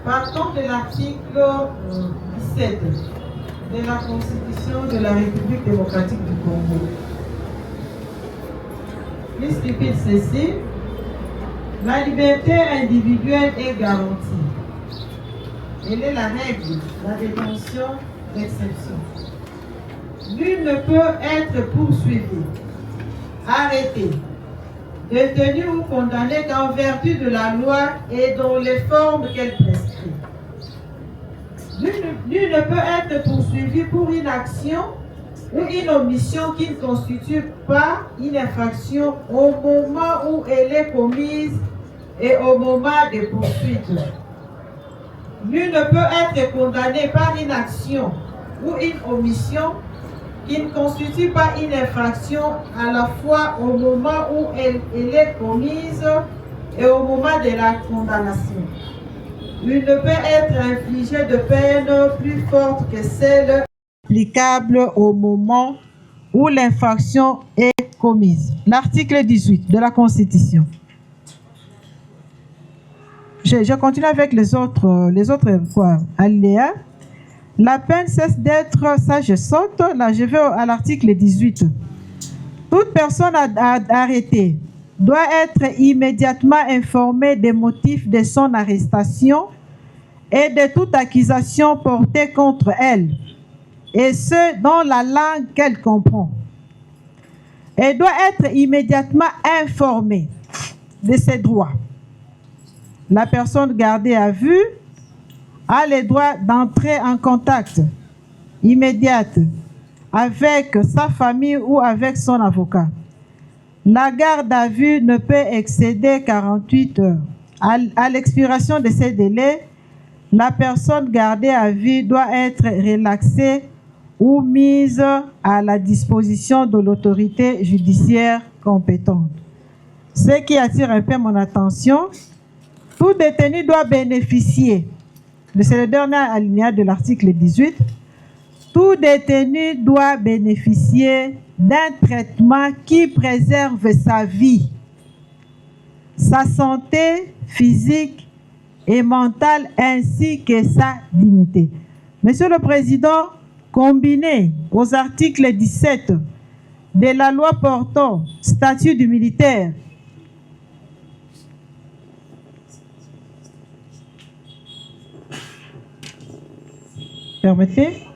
Partant de l'article 17 de la Constitution de la République démocratique du Congo, il stipule ceci: la liberté individuelle est garantie. Elle est la règle, la détention d'exception. Nul ne peut être poursuivi, arrêté, détenu ou condamné qu'en vertu de la loi et dans les formes qu'elle prescrit. Nul ne peut être poursuivi pour une action ou une omission qui ne constitue pas une infraction au moment où elle est commise et au moment des poursuites. Nul ne peut être condamné par une action ou une omission qui ne constitue pas une infraction à la fois au moment où elle est commise et au moment de la condamnation. Il ne peut être infligé de peine plus forte que celle applicable au moment où l'infraction est commise. L'article 18 de la Constitution. Je continue avec les autres alinéas. La peine cesse d'être, ça je saute, là je vais à l'article 18. Toute personne arrêtée doit être immédiatement informée des motifs de son arrestation et de toute accusation portée contre elle, et ce, dans la langue qu'elle comprend. Elle doit être immédiatement informée de ses droits. La personne gardée à vue a le droit d'entrer en contact immédiat avec sa famille ou avec son avocat. La garde à vue ne peut excéder 48 heures. À l'expiration de ces délais, la personne gardée à vue doit être relaxée ou mise à la disposition de l'autorité judiciaire compétente. Ce qui attire un peu mon attention, tout détenu doit bénéficier, c'est le dernier alinéa de l'article 18, tout détenu doit bénéficier d'un traitement qui préserve sa vie, sa santé physique et mentale ainsi que sa dignité. Monsieur le Président, combiné aux articles 17 de la loi portant statut du militaire, permettez.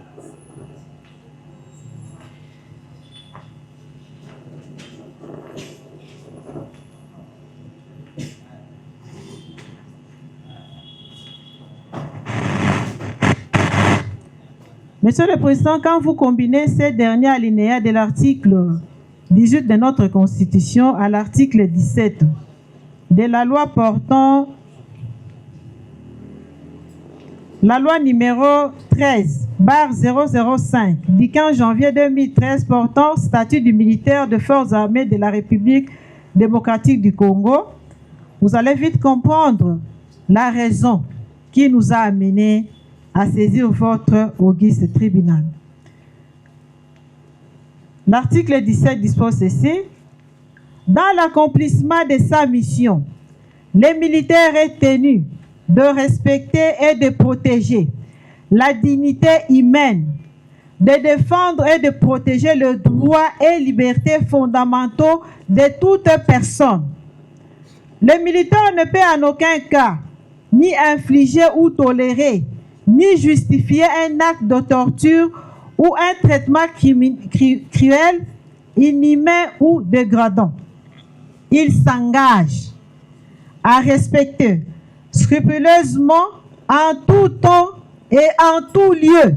Monsieur le Président, quand vous combinez ces derniers alinéas de l'article 18 de notre Constitution à l'article 17 de la loi portant la loi numéro 13/005 du 15 janvier 2013 portant statut du militaire de forces armées de la République démocratique du Congo, vous allez vite comprendre la raison qui nous a amenés à saisir votre auguste tribunal. L'article 17 dispose ceci: dans l'accomplissement de sa mission, le militaire est tenu de respecter et de protéger la dignité humaine, de défendre et de protéger le droit et libertés fondamentaux de toute personne. Le militaire ne peut en aucun cas ni infliger ou tolérer, ni justifier un acte de torture ou un traitement cruel, inhumain ou dégradant. Il s'engage à respecter scrupuleusement en tout temps et en tout lieu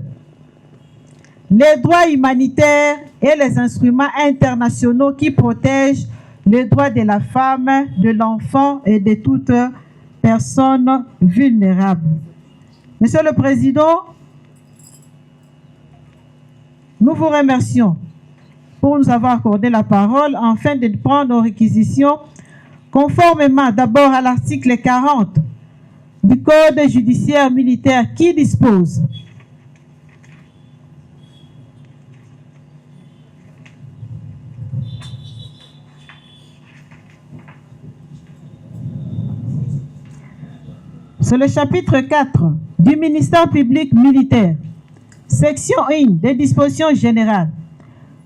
les droits humanitaires et les instruments internationaux qui protègent les droits de la femme, de l'enfant et de toute personne vulnérable. Monsieur le Président, nous vous remercions pour nous avoir accordé la parole afin de prendre nos réquisitions conformément d'abord à l'article 40 du Code judiciaire militaire qui dispose C'est le chapitre 4 du ministère public militaire. Section 1 des dispositions générales.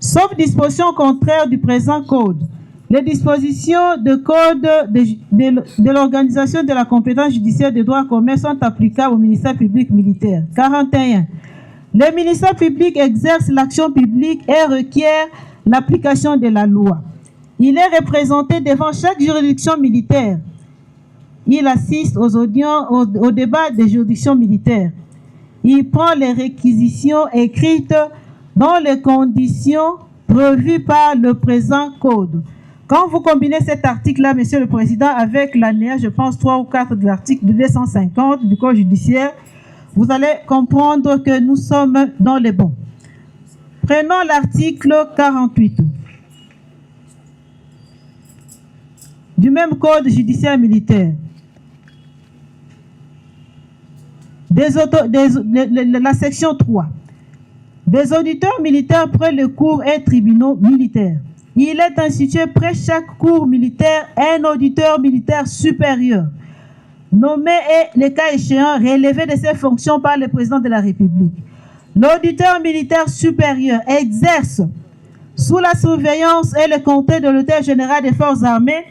Sauf dispositions contraires du présent code, les dispositions de code de l'organisation de la compétence judiciaire des droits communs sont applicables au ministère public militaire. 41. Le ministère public exerce l'action publique et requiert l'application de la loi. Il est représenté devant chaque juridiction militaire. Il assiste aux audiences, au débat des juridictions militaires. Il prend les réquisitions écrites dans les conditions prévues par le présent code. Quand vous combinez cet article-là, Monsieur le Président, avec l'année, je pense 3 ou 4 de l'article 250 du Code judiciaire, vous allez comprendre que nous sommes dans les bons. Prenons l'article 48 du même Code judiciaire militaire. La section 3. Des auditeurs militaires près les cours et tribunaux militaires. Il est institué près chaque cour militaire un auditeur militaire supérieur, nommé et, le cas échéant, relevé de ses fonctions par le président de la République. L'auditeur militaire supérieur exerce, sous la surveillance et le contrôle de l'auditeur général des forces armées,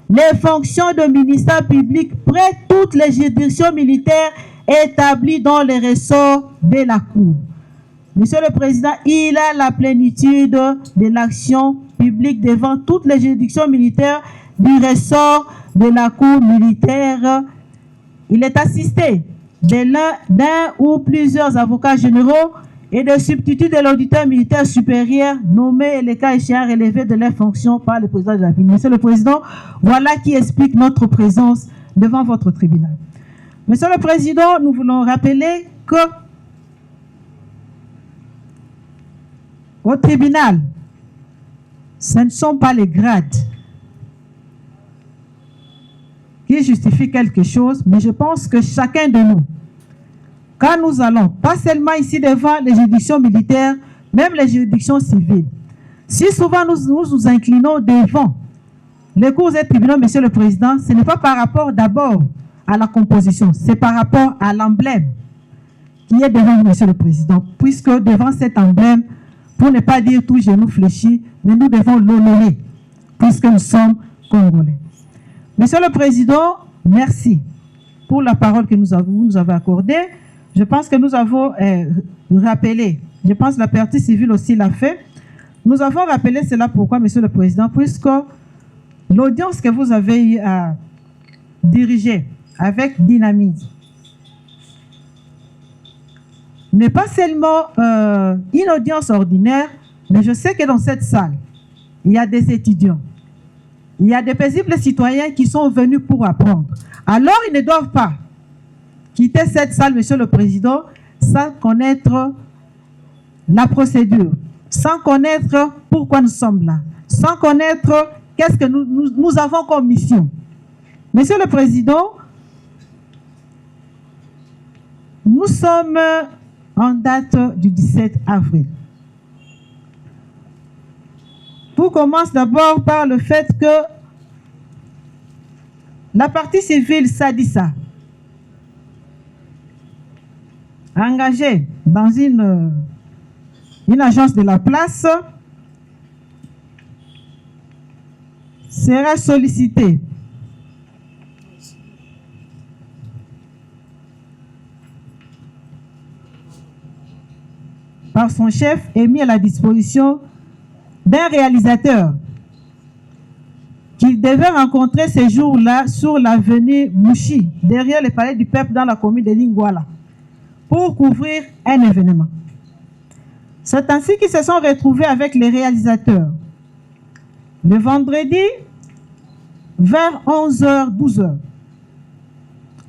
les fonctions de ministère public près toutes les juridictions militaires établies dans les ressorts de la Cour. Monsieur le Président, il a la plénitude de l'action publique devant toutes les juridictions militaires du ressort de la Cour militaire. Il est assisté d'un ou plusieurs avocats généraux et de substituts de l'auditeur militaire supérieur nommé et les cas échéants relevés de leurs fonctions par le président de la République. Monsieur le Président, voilà qui explique notre présence devant votre tribunal. Monsieur le Président, nous voulons rappeler que au tribunal, ce ne sont pas les grades qui justifient quelque chose, mais je pense que chacun de nous, quand nous allons, pas seulement ici devant les juridictions militaires, même les juridictions civiles, si souvent nous inclinons devant les cours et tribunaux, Monsieur le Président, ce n'est pas par rapport d'abord à la composition, c'est par rapport à l'emblème qui est devant vous, Monsieur le Président, puisque devant cet emblème, pour ne pas dire tout genou fléchi, mais nous devons l'honorer, puisque nous sommes Congolais. Monsieur le Président, merci pour la parole que vous nous avez accordée. Je pense que nous avons rappelé, je pense que la partie civile aussi l'a fait. Nous avons rappelé cela pourquoi, Monsieur le Président, puisque l'audience que vous avez eu à diriger avec dynamisme n'est pas seulement une audience ordinaire, mais je sais que dans cette salle, il y a des étudiants, il y a des paisibles citoyens qui sont venus pour apprendre. Alors, ils ne doivent pas quitter cette salle, Monsieur le Président, sans connaître la procédure, sans connaître pourquoi nous sommes là, sans connaître qu'est-ce que nous avons comme mission. Monsieur le Président, nous sommes en date du 17 avril. Tout commence d'abord par le fait que la partie civile Sadissa, engagée dans une agence de la place, sera sollicitée par son chef et mis à la disposition d'un réalisateur qu'il devait rencontrer ce jour-là sur l'avenue Mouchi, derrière le palais du peuple dans la commune de Lingwala, pour couvrir un événement. C'est ainsi qu'ils se sont retrouvés avec les réalisateurs. Le vendredi, vers 11h, 12h,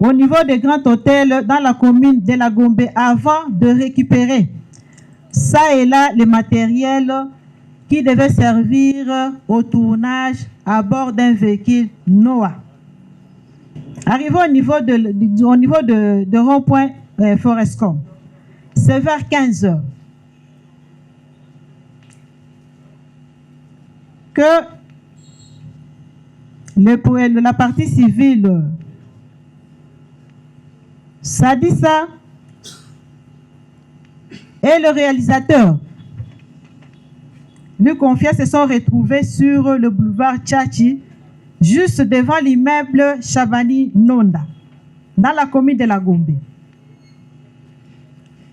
au niveau des grands hôtels dans la commune de la Gombe, avant de récupérer ça et là les matériels qui devaient servir au tournage à bord d'un véhicule Noah. Arrivé au niveau de rond-point Forescom, c'est vers 15h que la partie civile Sadissa et le réalisateur lui confiait se sont retrouvés sur le boulevard Tchachi, juste devant l'immeuble Chabani Nonda, dans la commune de la Gombe.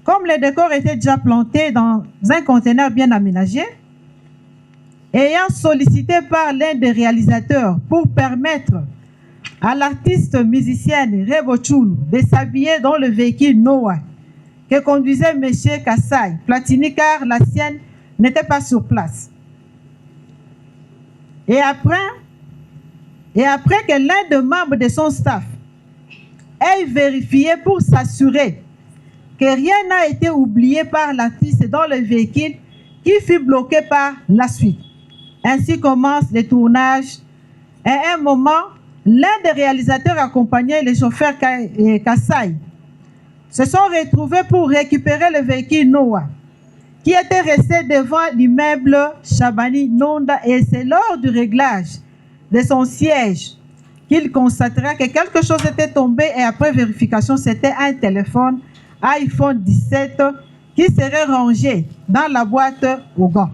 Comme les décors étaient déjà plantés dans un conteneur bien aménagé, ayant sollicité par l'un des réalisateurs pour permettre à l'artiste musicienne Rebo Chulu de s'habiller dans le véhicule Noah que conduisait M. Kassai Platini, car la sienne n'était pas sur place. Et après que l'un des membres de son staff ait vérifié pour s'assurer que rien n'a été oublié par l'artiste dans le véhicule qui fut bloqué par la suite. Ainsi commence le tournage. Et à un moment, l'un des réalisateurs accompagnait le chauffeur Kassai se sont retrouvés pour récupérer le véhicule Noah qui était resté devant l'immeuble Chabani Nonda, et c'est lors du réglage de son siège qu'il constatera que quelque chose était tombé, et après vérification, c'était un téléphone iPhone 17 qui serait rangé dans la boîte aux gants.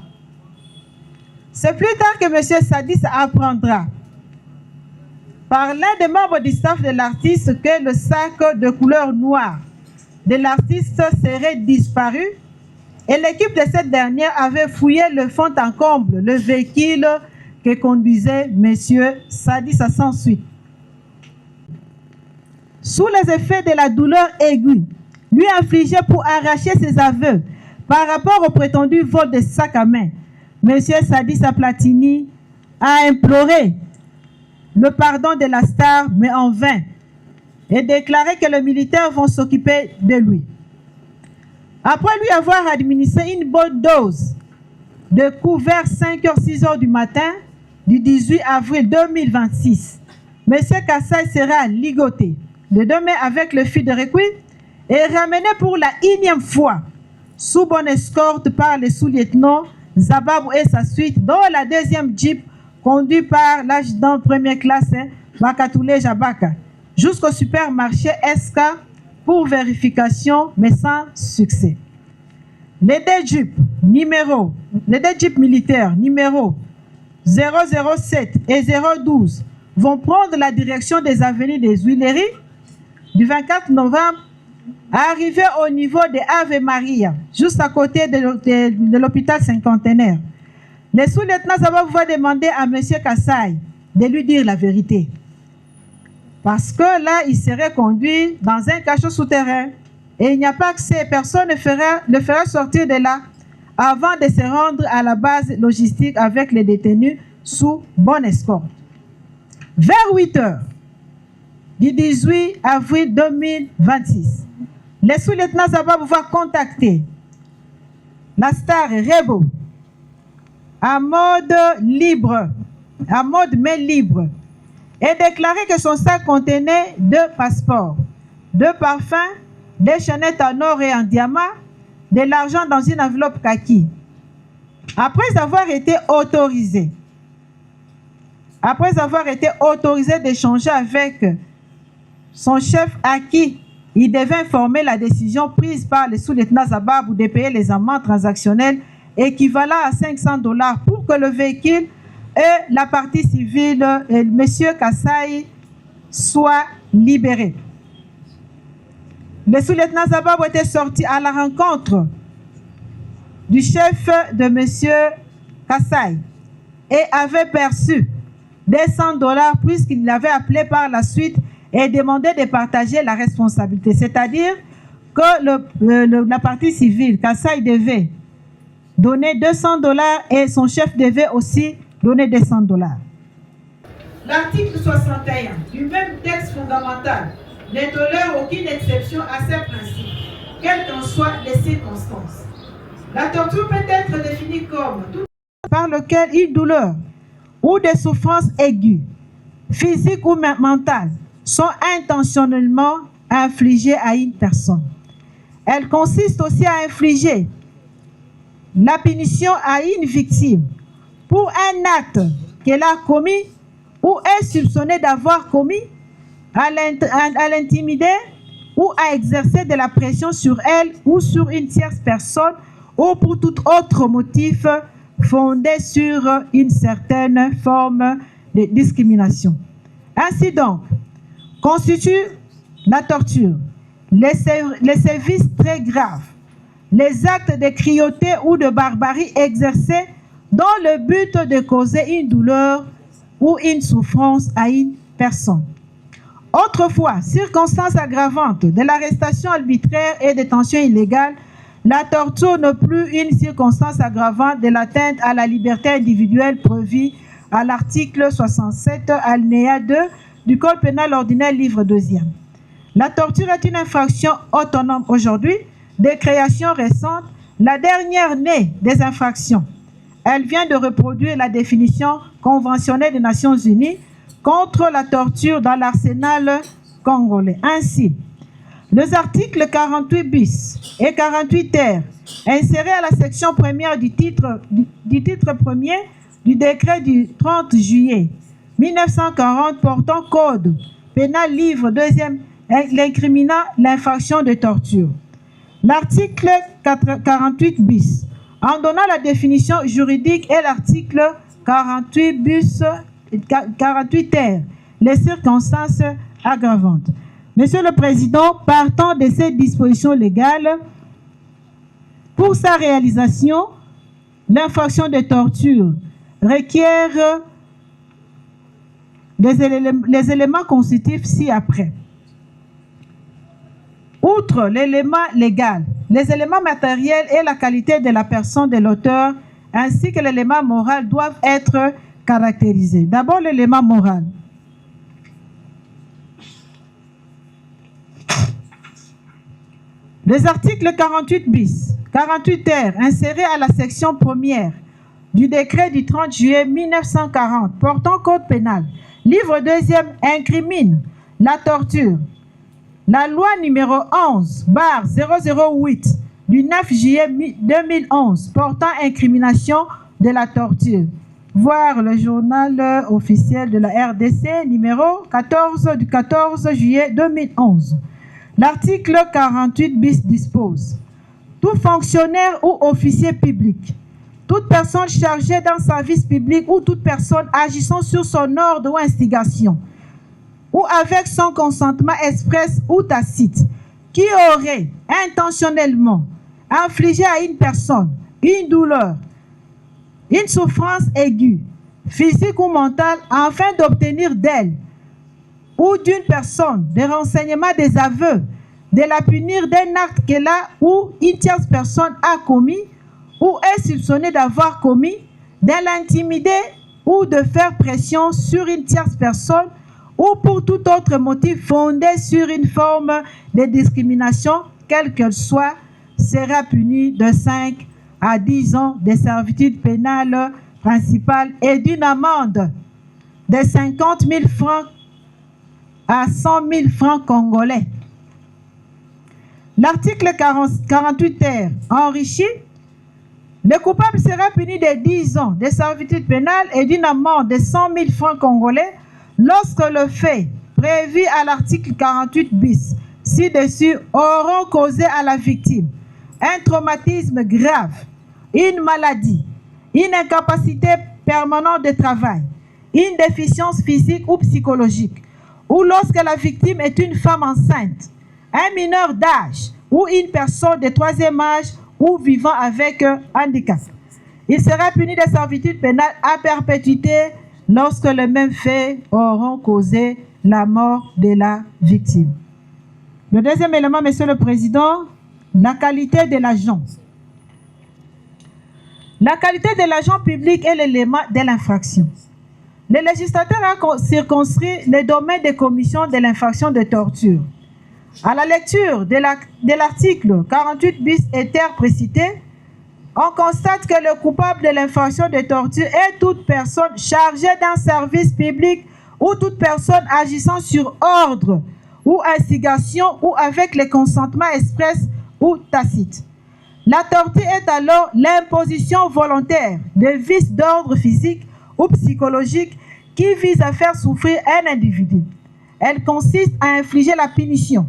C'est plus tard que M. Sadis apprendra par l'un des membres du staff de l'artiste que le sac de couleur noire de l'artiste serait disparu, et l'équipe de cette dernière avait fouillé le fond en comble, le véhicule que conduisait M. Sadis sans suite. Sous les effets de la douleur aiguë, lui infligée pour arracher ses aveux par rapport au prétendu vol de sac à main, M. Sadis Platini a imploré le pardon de la star, mais en vain, et déclaré que les militaires vont s'occuper de lui. Après lui avoir administré une bonne dose de coups vers 5h-6h du matin du 18 avril 2026, M. Kassai sera ligoté le 2 mai avec le fil de recueil et ramené pour la 1e fois sous bonne escorte par le sous-lieutenant Zababou et sa suite dans la 2e jeep conduit par l'adjudant première classe Bakatoulé Jabaka jusqu'au supermarché SK pour vérification, mais sans succès. Les deux jeeps militaires numéro 007 et 012 vont prendre la direction des avenues des Huileries du 24 novembre, arriver au niveau de Ave Maria, juste à côté de l'hôpital cinquantenaire. Le sous-lieutenant Zababou va demander à M. Kassai de lui dire la vérité. Parce que là, il serait conduit dans un cachot souterrain et il n'y a pas accès. Personne ne fera sortir de là avant de se rendre à la base logistique avec les détenus sous bonne escorte. Vers 8 heures du 18 avril 2026, le sous-lieutenant Zababou va contacter la star Rebo à mode libre, à mode main libre, et déclarer que son sac contenait 2 passeports, 2 parfums, des chaînettes en or et en diamant, de l'argent dans une enveloppe kaki. Après avoir été autorisé d'échanger avec son chef à qui il devait informer la décision prise par le sous-lieutenant Zababou de payer les amendes transactionnelles équivalent à $500 pour que le véhicule et la partie civile, M. Kassai, soient libérés. Le sous-lieutenant Zababou était sorti à la rencontre du chef de M. Kassai et avait perçu des $100 puisqu'il l'avait appelé par la suite et demandé de partager la responsabilité. C'est-à-dire que la partie civile, Kassai devait donner $200 et son chef devait aussi donner des $100. L'article 61 du même texte fondamental ne tolère aucune exception à ces principes, quelles qu'en soient les circonstances. La torture peut être définie comme tout par lequel une douleur ou des souffrances aiguës, physiques ou mentales, sont intentionnellement infligées à une personne. Elle consiste aussi à infliger la punition à une victime pour un acte qu'elle a commis ou est soupçonnée d'avoir commis, à l'intimider ou à exercer de la pression sur elle ou sur une tierce personne ou pour tout autre motif fondé sur une certaine forme de discrimination. Ainsi donc, constitue la torture, les sévices très graves, les actes de cruauté ou de barbarie exercés dans le but de causer une douleur ou une souffrance à une personne. Autrefois, circonstance aggravante de l'arrestation arbitraire et détention illégale, la torture n'est plus une circonstance aggravante de l'atteinte à la liberté individuelle prévue à l'article 67, alinéa 2 du Code pénal ordinaire, livre 2e. La torture est une infraction autonome aujourd'hui, de création récente, la dernière née des infractions. Elle vient de reproduire la définition conventionnelle des Nations Unies contre la torture dans l'arsenal congolais. Ainsi, les articles 48 bis et 48 ter, insérés à la section première du titre premier du décret du 30 juillet 1940 portant code pénal livre 2e, l'incriminant l'infraction de torture. L'article 48 bis, en donnant la définition juridique, et l'article 48 ter, les circonstances aggravantes. Monsieur le Président, partant de ces dispositions légales, pour sa réalisation, l'infraction de torture requiert les éléments constitutifs ci-après. Outre l'élément légal, les éléments matériels et la qualité de la personne de l'auteur, ainsi que l'élément moral, doivent être caractérisés. D'abord, l'élément moral. Les articles 48 bis, 48 ter, insérés à la section première du décret du 30 juillet 1940 portant code pénal, livre 2e, incriminent la torture. La loi numéro 11/008 du 9 juillet 2011 portant incrimination de la torture. Voir le journal officiel de la RDC numéro 14 du 14 juillet 2011. L'article 48 bis dispose: tout fonctionnaire ou officier public, toute personne chargée d'un service public ou toute personne agissant sur son ordre ou instigation, ou avec son consentement express ou tacite, qui aurait intentionnellement infligé à une personne une douleur, une souffrance aiguë, physique ou mentale, afin d'obtenir d'elle ou d'une personne des renseignements, des aveux, de la punir d'un acte qu'elle a ou une tierce personne a commis ou est soupçonnée d'avoir commis, de l'intimider ou de faire pression sur une tierce personne ou pour tout autre motif fondé sur une forme de discrimination, quelle qu'elle soit, sera puni de 5 à 10 ans de servitude pénale principale et d'une amende de 50 000 francs à 100 000 francs congolais. L'article 48 ter enrichi, le coupable sera puni de 10 ans de servitude pénale et d'une amende de 100 000 francs congolais lorsque le fait prévu à l'article 48 bis ci-dessus auront causé à la victime un traumatisme grave, une maladie, une incapacité permanente de travail, une déficience physique ou psychologique, ou lorsque la victime est une femme enceinte, un mineur d'âge ou une personne de 3e âge ou vivant avec handicap. Il sera puni de servitude pénale à perpétuité lorsque les mêmes faits auront causé la mort de la victime. Le deuxième élément, Monsieur le Président, la qualité de l'agent. La qualité de l'agent public est l'élément de l'infraction. Le législateur a circonscrit le domaine de commission de l'infraction de torture. À la lecture de l'article 48 bis et ter précité, on constate que le coupable de l'infraction de torture est toute personne chargée d'un service public ou toute personne agissant sur ordre ou instigation ou avec le consentement express ou tacite. La torture est alors l'imposition volontaire de vices d'ordre physique ou psychologique qui vise à faire souffrir un individu. Elle consiste à infliger la punition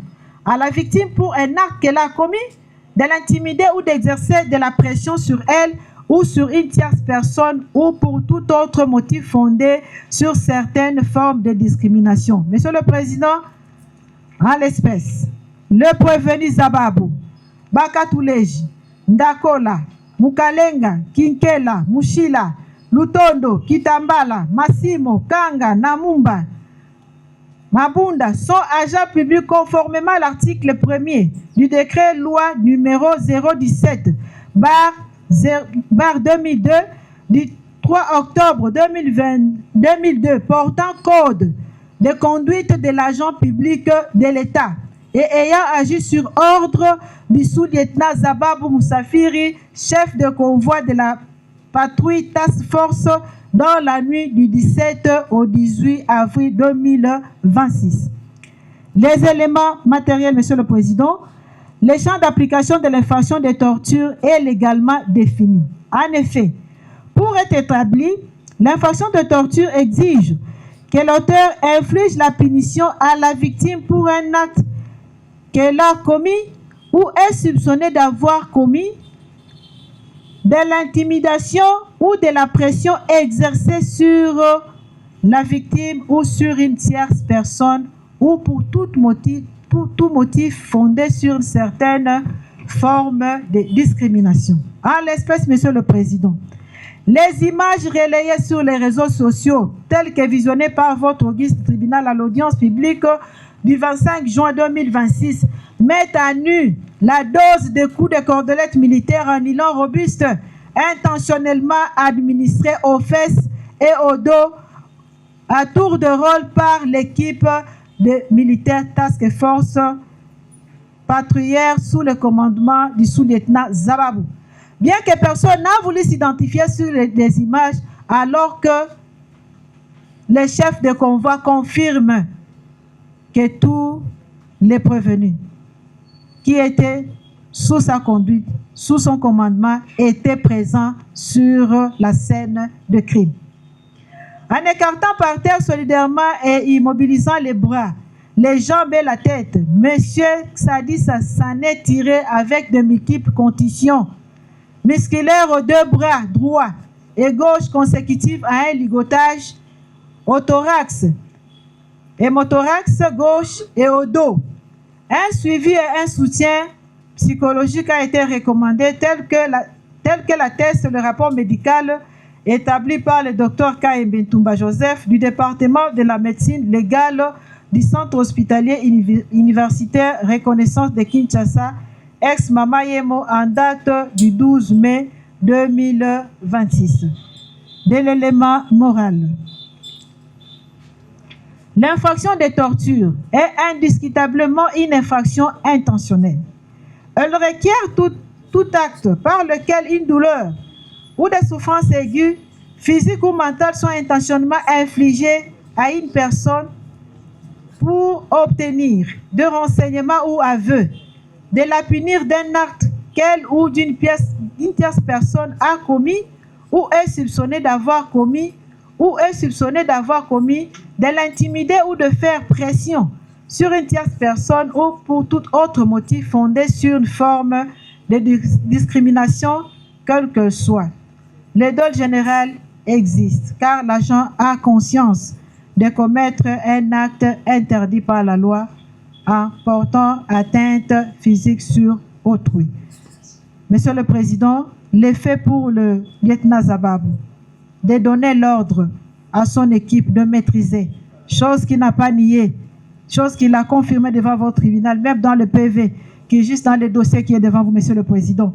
à la victime pour un acte qu'elle a commis, de l'intimider ou d'exercer de la pression sur elle ou sur une tierce personne ou pour tout autre motif fondé sur certaines formes de discrimination. Monsieur le Président, en l'espèce, le prévenu Zababou, Bakatuleji, Ndakola, Mukalenga, Kinkela, Mushila, Lutondo, Kitambala, Massimo, Kanga, Namumba, Mabunda sont agents publics conformément à l'article 1er du décret loi numéro 017/2002 du 3 octobre 2002 portant code de conduite de l'agent public de l'État et ayant agi sur ordre du sous-lieutenant Zababou Moussafiri, chef de convoi de la patrouille Task Force dans la nuit du 17 au 18 avril 2026. Les éléments matériels, Monsieur le Président, le champ d'application de l'infraction de torture est légalement défini. En effet, pour être établi, l'infraction de torture exige que l'auteur inflige la punition à la victime pour un acte qu'elle a commis ou est soupçonnée d'avoir commis, de l'intimidation ou de la pression exercée sur la victime ou sur une tierce personne ou pour tout motif fondé sur une certaine forme de discrimination. En l'espèce, Monsieur le Président, les images relayées sur les réseaux sociaux, telles que visionnées par votre auguste tribunal à l'audience publique du 25 juin 2026, mettent à nu la dose de coups de cordelette militaire en nylon robuste intentionnellement administrés aux fesses et au dos à tour de rôle par l'équipe de militaires Task Force patrouillère sous le commandement du sous-lieutenant Zababou. Bien que personne n'a voulu s'identifier sur les images, alors que le chef de convoi confirme que tous les prévenus qui étaient sous sa conduite, sous son commandement, étaient présents sur la scène de crime. En écartant par terre solidairement et immobilisant les bras, les jambes et la tête, M. Ksadi s'en est tiré avec de multiples contusions musculaires aux deux bras droit et gauche consécutifs à un ligotage au thorax, hémothorax gauche et au dos. Un suivi et un soutien psychologique a été recommandé tel que l'atteste le rapport médical établi par le Dr Kaembe Ntumba Joseph du département de la médecine légale du centre hospitalier universitaire Reconnaissance de Kinshasa, ex-Mama Yemo, en date du 12 mai 2026. De l'élément moral. L'infraction de torture est indiscutablement une infraction intentionnelle. Elle requiert tout acte par lequel une douleur ou des souffrances aiguës, physiques ou mentales, sont intentionnellement infligées à une personne pour obtenir de renseignements ou aveux, de la punir d'un acte qu'elle ou d'une tierce personne a commis ou est soupçonnée d'avoir commis, de l'intimider ou de faire pression sur une tierce personne ou pour tout autre motif fondé sur une forme de discrimination, quelle que soit. Le dol général existe car l'agent a conscience de commettre un acte interdit par la loi en portant atteinte physique sur autrui. Monsieur le Président, l'effet pour le lieutenant Zababou de donner l'ordre à son équipe de maîtriser, chose qu'il n'a pas niée, chose qu'il a confirmée devant votre tribunal, même dans le PV, qui est juste dans le dossier qui est devant vous, Monsieur le Président.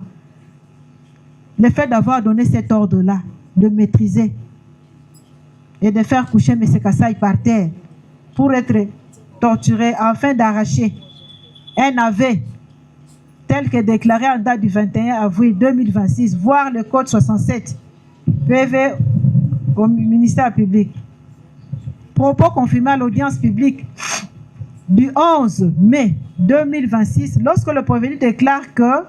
Le fait d'avoir donné cet ordre-là, de maîtriser et de faire coucher M. Kassaï par terre pour être torturé afin d'arracher un aveu tel que déclaré en date du 21 avril 2026, voire le code 67 PV au ministère public. Propos confirmés à l'audience publique du 11 mai 2026, lorsque le prévenu déclare que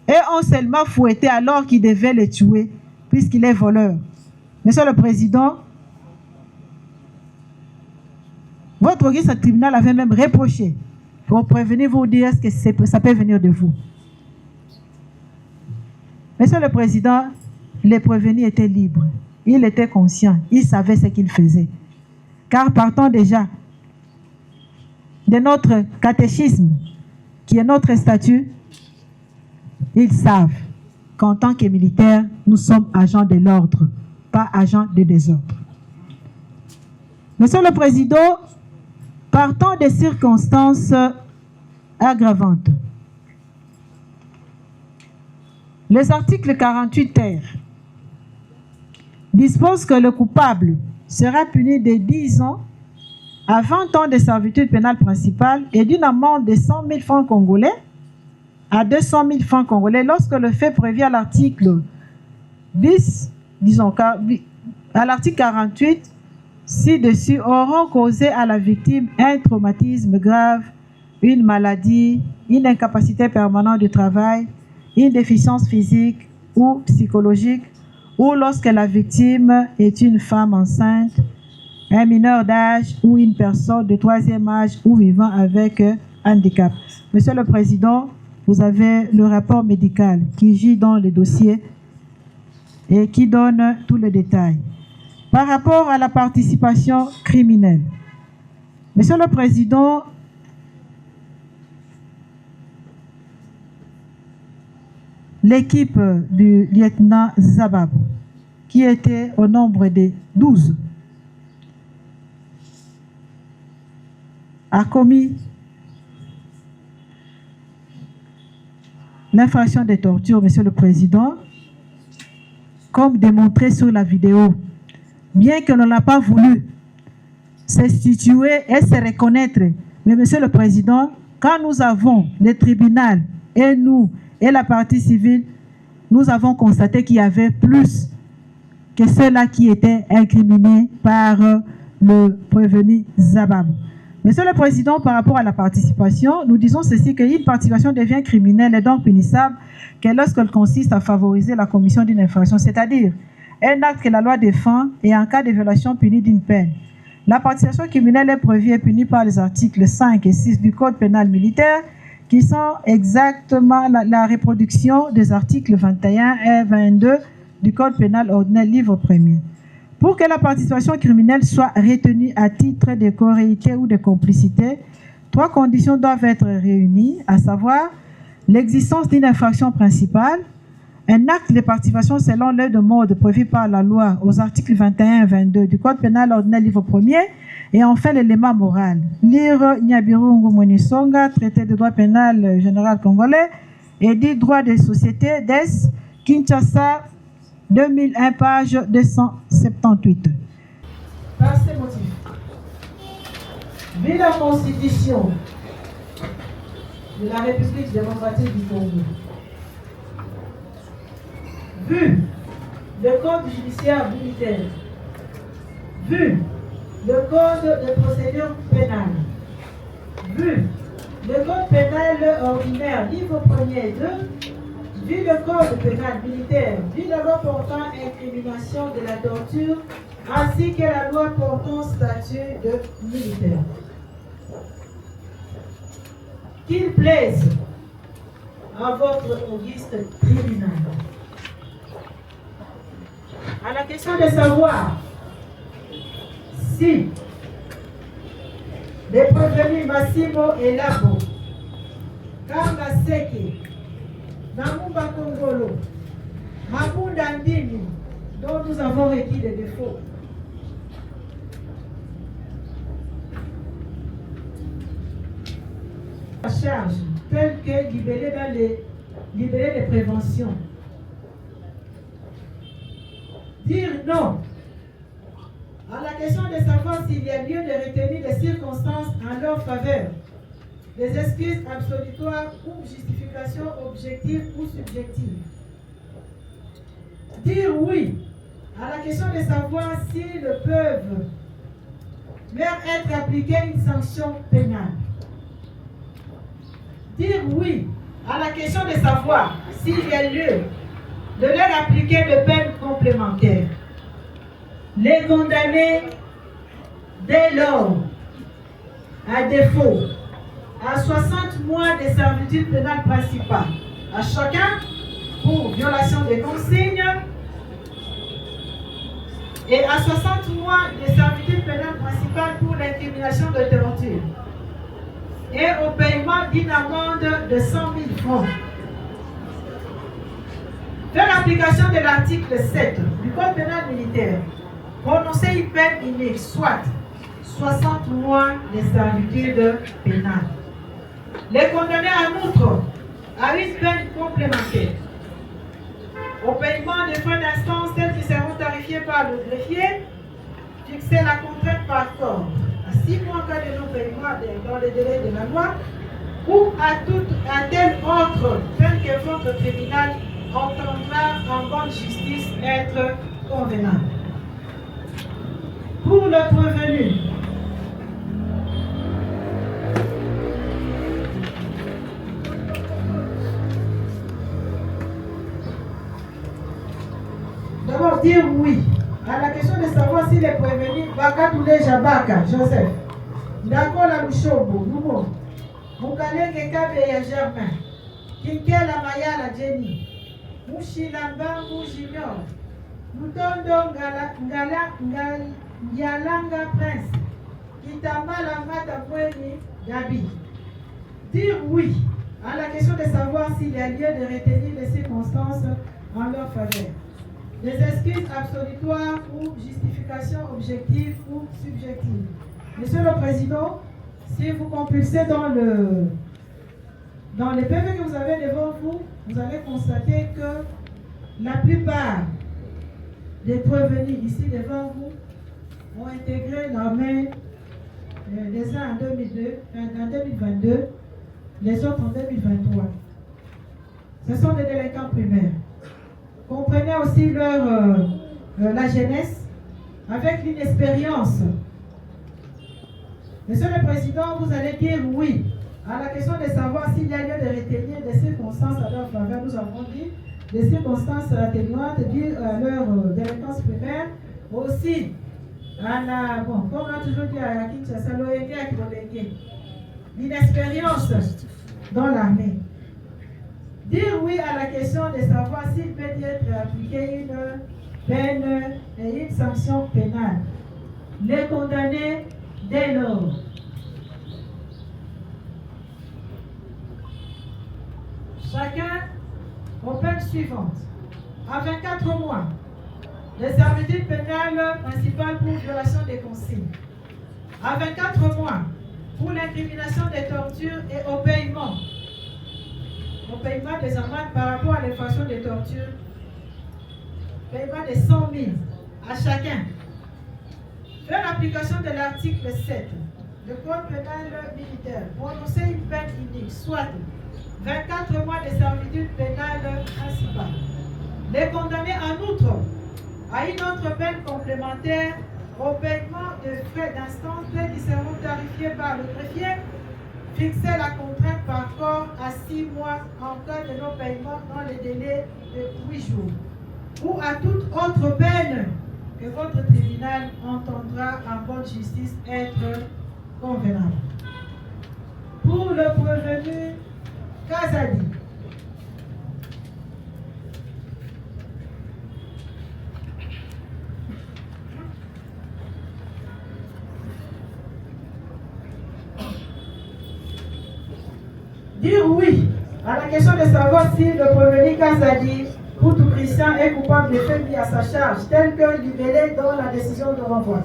et ont seulement fouetté alors qu'il devait le tuer, puisqu'il est voleur. Monsieur le Président, votre auguste tribunal avait même reproché pour prévenir, vous dire est-ce que ça peut venir de vous. Monsieur le Président, les prévenus étaient libres. Il était conscient. Il savait ce qu'il faisait. Car partant déjà de notre catéchisme, qui est notre statut, ils savent qu'en tant que militaires, nous sommes agents de l'ordre, pas agents de désordre. Monsieur le Président, partant des circonstances aggravantes, les articles 48 ter disposent que le coupable sera puni de 10 ans à 20 ans de servitude pénale principale et d'une amende de 100 000 francs congolais à 200 000 francs congolais lorsque le fait prévu à l'article 10, disons, à l'article 48, ci-dessus, auront causé à la victime un traumatisme grave, une maladie, une incapacité permanente du travail, une déficience physique ou psychologique, ou lorsque la victime est une femme enceinte, un mineur d'âge ou une personne de 3e âge ou vivant avec handicap. Monsieur le Président, vous avez le rapport médical qui gît dans le dossier et qui donne tous les détails. Par rapport à la participation criminelle, Monsieur le Président, l'équipe du lieutenant Zabab, qui était au nombre de 12, a commis l'infraction de torture, Monsieur le Président, comme démontré sur la vidéo. Bien que l'on n'a pas voulu se situer et se reconnaître, mais Monsieur le Président, quand nous avons le tribunal et nous et la partie civile, nous avons constaté qu'il y avait plus que ceux-là qui étaient incriminés par le prévenu Zabab. Monsieur le Président, par rapport à la participation, nous disons ceci, qu'une participation devient criminelle et donc punissable que lorsqu'elle consiste à favoriser la commission d'une infraction, c'est-à-dire un acte que la loi défend et en cas de violation punie d'une peine. La participation criminelle est prévue et punie par les articles 5 et 6 du Code pénal militaire, qui sont exactement la reproduction des articles 21 et 22 du Code pénal ordinaire, livre 1er. Pour que la participation criminelle soit retenue à titre de corréité ou de complicité, 3 conditions doivent être réunies, à savoir l'existence d'une infraction principale, un acte de participation selon l'heure de mode prévu par la loi aux articles 21 et 22 du Code pénal ordinaire, livre 1er, et enfin l'élément moral. Lire Nyabirungu Monisonga, traité de droit pénal général congolais, et dit droit des sociétés d'Est, Kinshasa, 2001, page 278. Par ces motifs, vu la Constitution de la République démocratique du Congo, vu le Code judiciaire militaire, vu le Code de procédure pénale, vu le Code pénal ordinaire, livre 1er et 2, vu le Code pénal militaire, vu la loi portant incrimination de la torture, ainsi que la loi portant statut de militaire. Qu'il plaise à votre auguste tribunal. À la question de savoir si les prévenus Massimo et Labo, Kamba Seke, Namumba Kongolo, Mabunda Ndini, dont nous avons requis des défauts, à charge, telle que libellée dans les préventions. Dire non à la question de savoir s'il y a lieu de retenir les circonstances en leur faveur, des excuses absolutoires ou justifications objectives ou subjectives. Dire oui à la question de savoir s'ils peuvent leur être appliquée une sanction pénale. Dire oui à la question de savoir s'il y a lieu de leur appliquer de peines complémentaires. Les condamner dès lors, à défaut, à 60 mois de servitude pénale principale à chacun pour violation des consignes et à 60 mois de servitude pénale principale pour l'incrimination de torture et au paiement d'une amende de 100 000 francs. Faire application de l'article 7 du Code pénal militaire, prononcer une peine unique, soit 60 mois de servitude pénale. Les condamner en outre à une peine complémentaire au paiement des frais d'instance tels qu'ils seront tarifiés par le greffier, fixer la contrainte par corps à 6 mois en cas de non-paiement dans les délais de la loi ou à telle autre peine que votre tribunal entendra en bonne justice être convenable. Pour le prévenu, d'abord dire oui à la question de savoir s'il est prévenu. Bakatoule Jabaka, Joseph, d'accord la Lushobo, Lumo, Mukalenge Kabeya Germain, Kinkela Mayala Jenny, Mushilamba Junior, Mutondo Yalanga Prince, Kitambala Matabweni Gabi. Dire oui à la question de savoir s'il y a lieu de retenir les circonstances en leur faveur. Des excuses absolutoires ou justifications objectives ou subjectives. Monsieur le Président, si vous compulsez dans les PV que vous avez devant vous, vous allez constater que la plupart des prévenus ici devant vous ont intégré l'armée, les uns en 2022, les autres en 2023. Ce sont des délinquants primaires. Comprenez aussi la jeunesse avec l'inexpérience. Monsieur le Président, vous allez dire oui à la question de savoir s'il y a lieu de retenir des circonstances à leur faveur. Nous avons dit des circonstances atténuantes dues à leur délinquance primaire. Aussi, comme on a toujours dit à Kinshasa, l'inexpérience dans l'armée. Dire oui à la question de savoir s'il peut être appliqué une peine et une sanction pénale. Les condamner dès lors. Chacun aux peines suivantes. À 24 mois de servitude pénale principale pour violation des consignes. À 24 mois pour l'incrimination des tortures et au paiement des amendes par rapport à l'infraction de torture, paiement de 100 000 à chacun. Faire l'application de l'article 7 du Code pénal militaire, prononcer une peine unique, soit 24 mois de servitude pénale principale. Les condamner en outre à une autre peine complémentaire au paiement de frais d'instance qui seront tarifiés par le greffier, fixer la contrainte par corps à 6 mois en cas de non-paiement dans les délais de 8 jours, ou à toute autre peine que votre tribunal entendra en bonne justice être convenable. Pour le prévenu Kazadi, dire oui à la question de savoir si le prévenu Kazadi, pour tout Christian, est coupable des faits mis à sa charge, tel que libellé dans la décision de renvoi.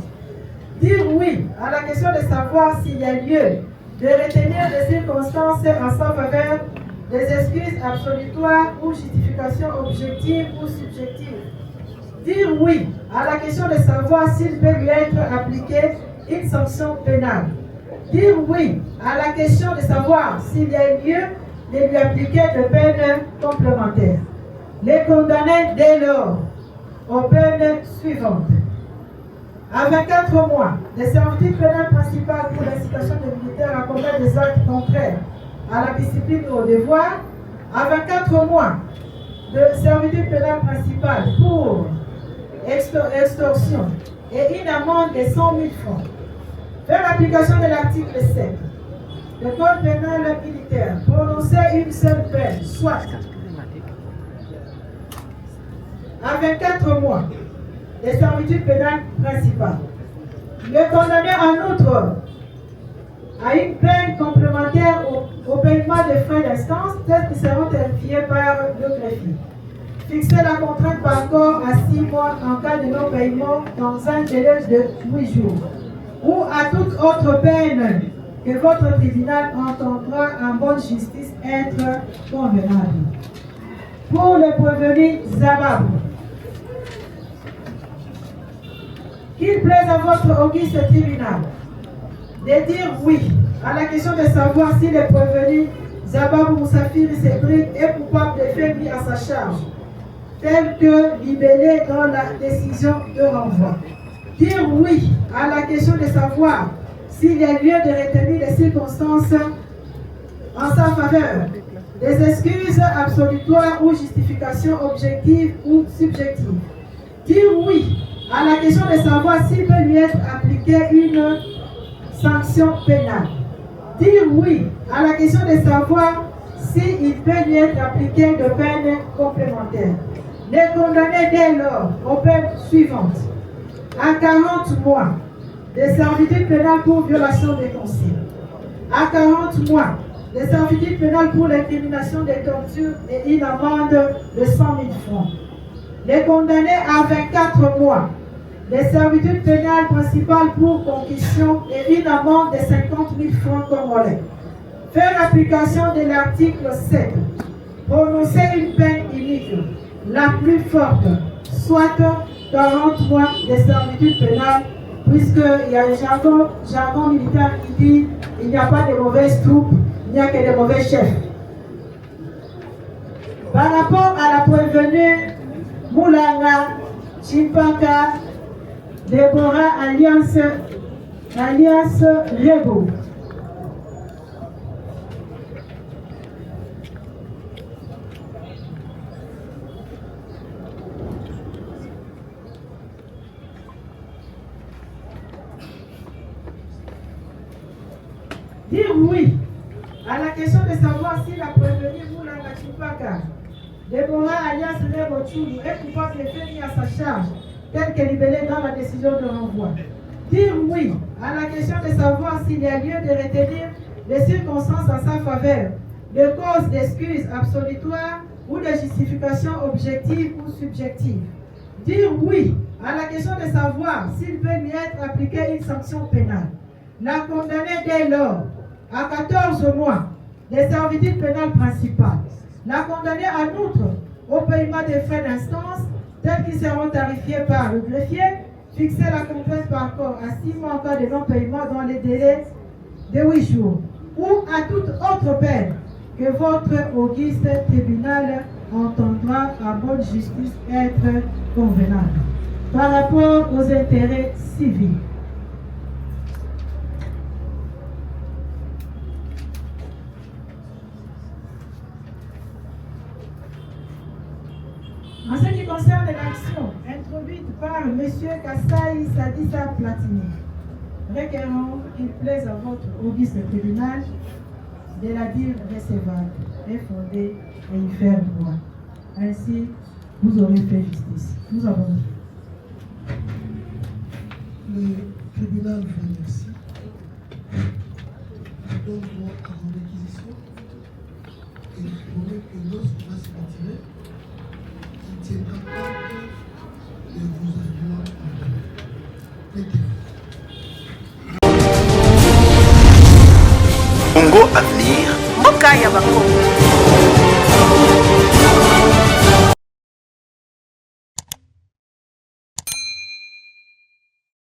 Dire oui à la question de savoir s'il y a lieu de retenir des circonstances en sa faveur, des excuses absolutoires ou justifications objectives ou subjectives. Dire oui à la question de savoir s'il peut lui être appliqué une sanction pénale. Dire oui à la question de savoir s'il y a lieu de lui appliquer de peines complémentaires. Les condamner dès lors aux peines suivantes. À 24 mois de servitude pénale principale pour l'incitation des militaires à commettre des actes contraires à la discipline et au devoir. À 24 mois de servitude pénale principale pour extorsion et une amende de 100 000 francs. Faire l'application de l'article 7 le code pénal militaire prononçait une seule peine, soit à 24 mois de servitude pénale principale. Le condamné en outre à une peine complémentaire au paiement des frais d'instance, tels qui seront vérifiés par le greffier. Fixer la contrainte par corps à 6 mois en cas de non-paiement dans un délai de 8 jours, ou à toute autre peine que votre tribunal entendra en bonne justice être convenable. Pour le prévenu Zababou, qu'il plaise à votre auguste tribunal de dire oui à la question de savoir si le prévenu Zababou Moussafiri Cédric est coupable des faits mis à sa charge, tel que libellé dans la décision de renvoi. Dire oui à la question de savoir s'il y a lieu de retenir les circonstances en sa faveur, des excuses absolutoires ou justifications objectives ou subjectives. Dire oui à la question de savoir s'il peut lui être appliquée une sanction pénale. Dire oui à la question de savoir s'il peut lui être appliqué de peine complémentaire. Les condamnés dès lors aux peines suivantes: à 40 mois de servitude pénale pour violation des consignes, à 40 mois de servitude pénale pour l'incrimination des tortures et une amende de 100 000 francs. Les condamnés à 24 mois de servitude pénale principale pour concussion et une amende de 50 000 francs congolais. Faire application de l'article 7. Prononcer une peine unique, la plus forte, soit 40 mois de servitude pénale, puisqu'il y a un jargon militaire qui dit il n'y a pas de mauvaises troupes, il n'y a que de mauvais chefs. Par rapport à la prévenue Moulanga Chimpaka Deborah alias Rebo, dire oui à la question de savoir si la prévenue Moulanga Chimpaka Deborah alias Rebo Tchoulou est coupable des faits mis à sa charge, tel que libellé dans la décision de renvoi. Dire oui à la question de savoir s'il y a lieu de retenir les circonstances en sa faveur, de cause d'excuses absolutoires ou de justifications objectives ou subjectives. Dire oui à la question de savoir s'il peut lui être appliqué une sanction pénale. La condamner dès lors à 14 mois de servitude pénale principale. La condamner en outre au paiement des frais d'instance tels qu'ils seront tarifiés par le greffier, fixer la contrainte par corps à 6 mois en cas de non-paiement dans les délais de 8 jours, ou à toute autre peine que votre auguste tribunal entendra à bonne justice être convenable par rapport aux intérêts civils. En ce qui concerne l'action introduite par M. Kassaï Sadissa Platini, requérant qu'il plaise à votre auguste tribunal de la dire recevable et fondée et y faire droit. Ainsi, vous aurez fait justice. Nous avons dit. Le tribunal vous remercie. Je donne droit à vos réquisitions et je promets que lorsqu'on va se retirer, il tiendra compte de vos arguments. Congo Avenir, Mboka ya Bakongo.